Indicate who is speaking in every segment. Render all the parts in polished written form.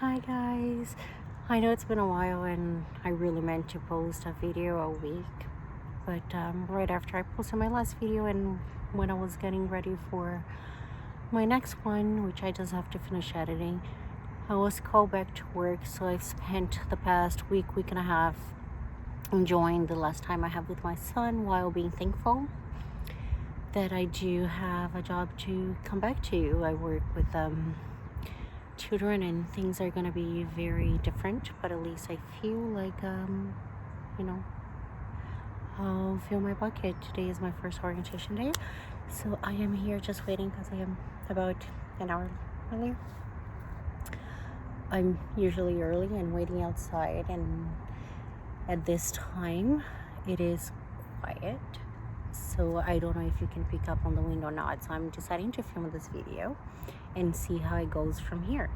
Speaker 1: Hi guys, I know it's been a while and I really meant to post a video a week, but right after I posted my last video and when I was getting ready for my next one, which I just have to finish editing, I was called back to work. So I've spent the past week and a half enjoying the last time I have with my son while being thankful that I do have a job to come back to. I work with children and things are gonna be very different, but at least I feel like I'll fill my bucket. Today is my first orientation day, so I am here just waiting because I am about an hour earlier. I'm usually early and waiting outside, and at this time it is quiet, so I don't know if you can pick up on the wind or not. So I'm deciding to film this video and see how it goes from here.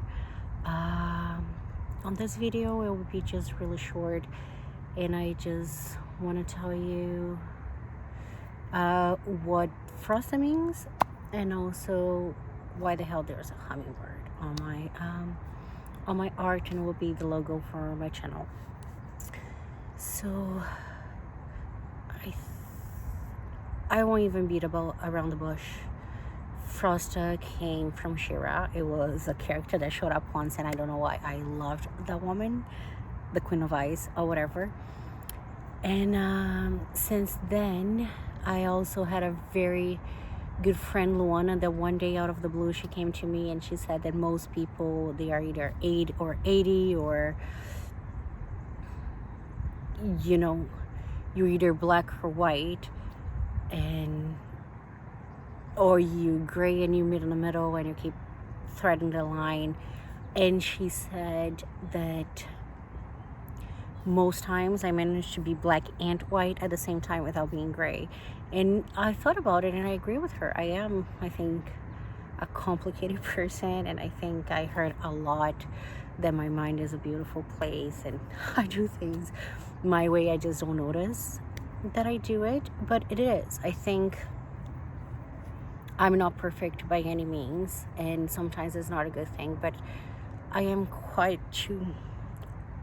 Speaker 1: On this video, it will be just really short, and I just want to tell you what Frosta means, and also why the hell there's a hummingbird on my art, and it will be the logo for my channel. So I won't even beat about around the bush. Frosta came from Shira. It was a character that showed up once, and I don't know why I loved that woman, the Queen of Ice or whatever. And since then, I also had a very good friend, Luana, that one day out of the blue she came to me and she said that most people, they are either 8 or 80, or you're either black or white, or you gray and you meet in the middle and you keep threading the line. And she said that most times I managed to be black and white at the same time without being gray. And I thought about it and I agree with her. I am, I think, a complicated person, and I think I heard a lot that my mind is a beautiful place and I do things my way. I just don't notice that I do it, but it is. I think I'm not perfect by any means, and sometimes it's not a good thing, but I am quite two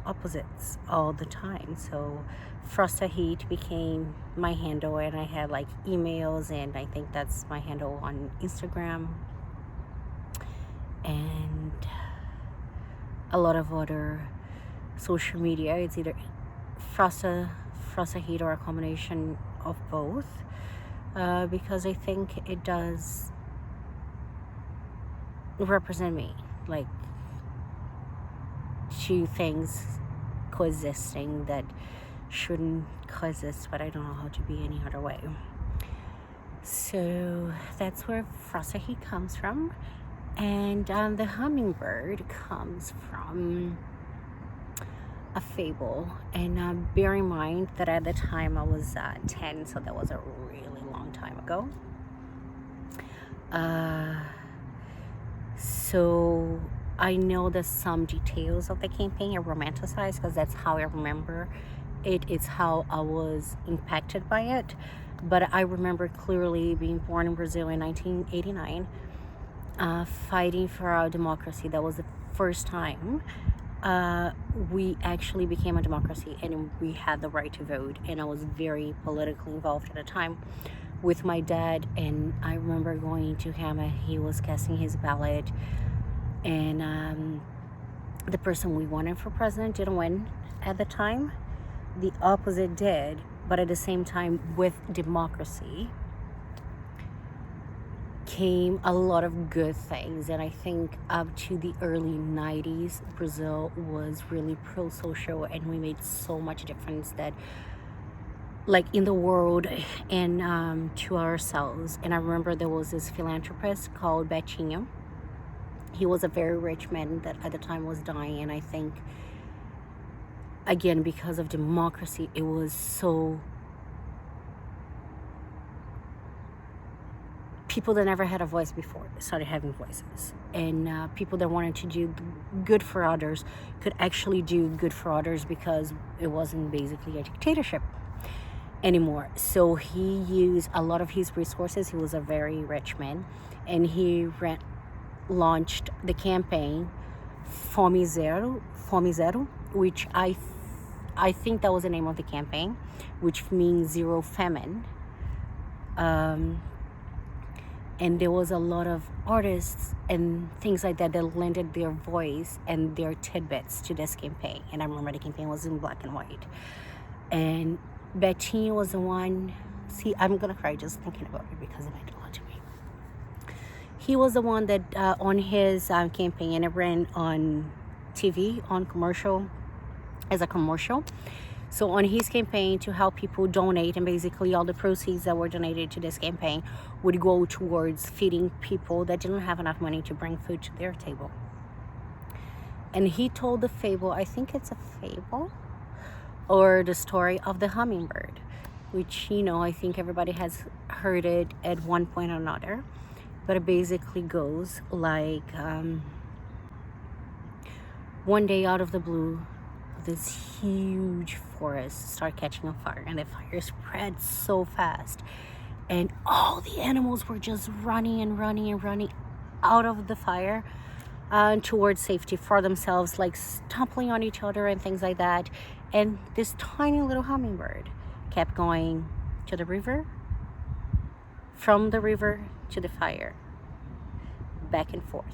Speaker 1: opposites all the time. So Frosta Heat became my handle, and I had like emails, and I think that's my handle on Instagram and a lot of other social media. It's either Frosta Heat or a combination of both. Because I think it does represent me, like two things coexisting that shouldn't coexist, but I don't know how to be any other way. So that's where Frosta Heat comes from, and the hummingbird comes from a fable. And bear in mind that at the time I was 10, so that was a really long time ago. So I know that some details of the campaign are romanticized because that's how I remember it. It's how I was impacted by it. But I remember clearly being born in Brazil in 1989, fighting for our democracy. That was the first time we actually became a democracy and we had the right to vote. And I was very politically involved at the time with my dad, and I remember going to him and he was casting his ballot, and the person we wanted for president didn't win at the time. The opposite did, but at the same time, with democracy came a lot of good things. And I think up to the early 90s, Brazil was really pro-social, and we made so much difference that, like, in the world and to ourselves. And I remember there was this philanthropist called Betinho. He was a very rich man that at the time was dying, and I think, again, because of democracy, it was so people that never had a voice before started having voices, and people that wanted to do good for others could actually do good for others because it wasn't basically a dictatorship anymore. So he used a lot of his resources. He was a very rich man, and he launched the campaign Fome Zero, which I think that was the name of the campaign, which means zero famine. And there was a lot of artists and things like that lended their voice and their tidbits to this campaign. And I remember the campaign was in black and white. And Betty was the one, see, I'm gonna cry just thinking about it because it meant a lot to me. He was the one that on his campaign, and it ran on TV, on commercial, as a commercial. So on his campaign to help people donate, and basically all the proceeds that were donated to this campaign would go towards feeding people that didn't have enough money to bring food to their table. And he told the fable, I think it's a fable, or the story of the hummingbird, which, you know, I think everybody has heard it at one point or another. But it basically goes like, one day out of the blue, this huge forest start catching on fire, and the fire spread so fast, and all the animals were just running out of the fire towards safety for themselves, like stumbling on each other and things like that. And this tiny little hummingbird kept going to the river, from the river to the fire, back and forth.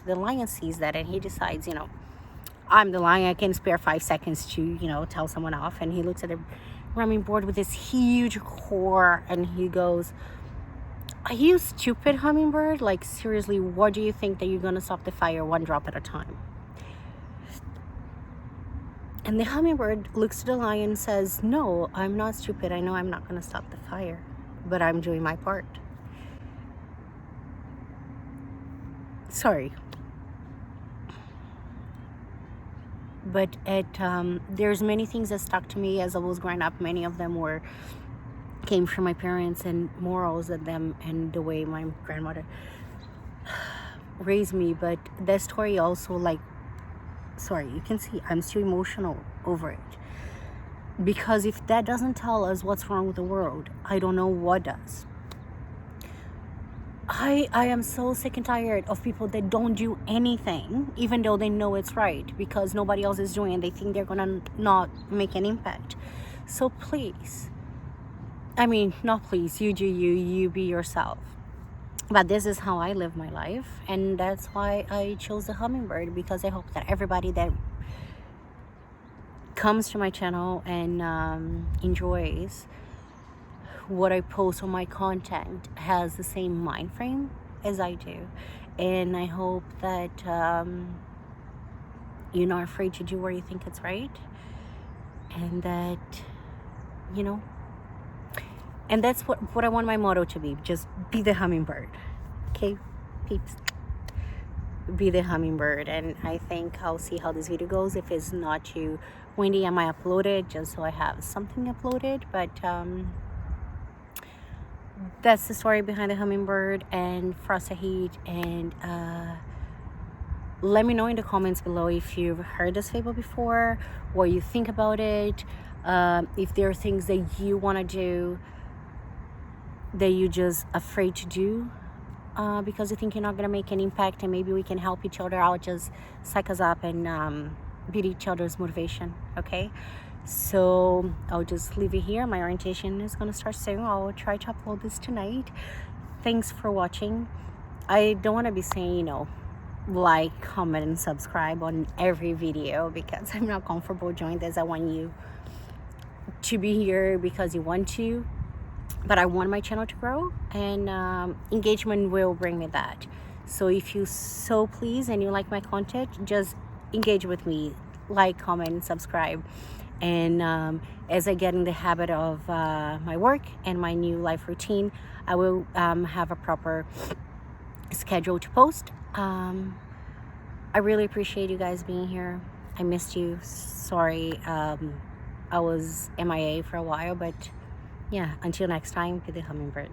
Speaker 1: The lion sees that, and he decides, you know, I'm the lion, I can spare 5 seconds to, you know, tell someone off. And he looks at the running board with this huge core, and he goes, are you stupid, hummingbird? Like, seriously, what do you think that you're gonna stop the fire one drop at a time? And the hummingbird looks at the lion and says, no, I'm not stupid. I know I'm not gonna stop the fire, but I'm doing my part. Sorry. But there's many things that stuck to me as I was growing up. Many of them came from my parents and morals of them and the way my grandmother raised me. But that story also, like, sorry, you can see I'm still emotional over it. Because if that doesn't tell us what's wrong with the world, I don't know what does. I am so sick and tired of people that don't do anything, even though they know it's right, because nobody else is doing it. They think they're gonna not make an impact. So please, I mean, not please, you do you be yourself. But this is how I live my life, and that's why I chose the hummingbird, because I hope that everybody that comes to my channel and enjoys what I post on my content has the same mind frame as I do. And I hope that you're not afraid to do where you think it's right, and that, you know, and that's what I want my motto to be. Just be the hummingbird. Okay, peeps, be the hummingbird. And I think I'll see how this video goes. If it's not too windy, I might upload it just so I have something uploaded. But that's the story behind the hummingbird and Frosta heat. And let me know in the comments below if you've heard this fable before, what you think about it, if there are things that you want to do that you're just afraid to do because you think you're not going to make an impact, and maybe we can help each other out, just psych us up and beat each other's motivation. Okay, so I'll just leave it here. My orientation is going to start soon. I'll try to upload this tonight. Thanks for watching. I don't want to be saying, you know, like, comment, and subscribe on every video, because I'm not comfortable doing this. I want you to be here because you want to, but I want my channel to grow, and engagement will bring me that. So if you so please and you like my content, just engage with me, like, comment, and subscribe. And as I get in the habit of my work and my new life routine, I will have a proper schedule to post. I really appreciate you guys being here. I missed you. Sorry, I was MIA for a while, but yeah, until next time, be the hummingbird.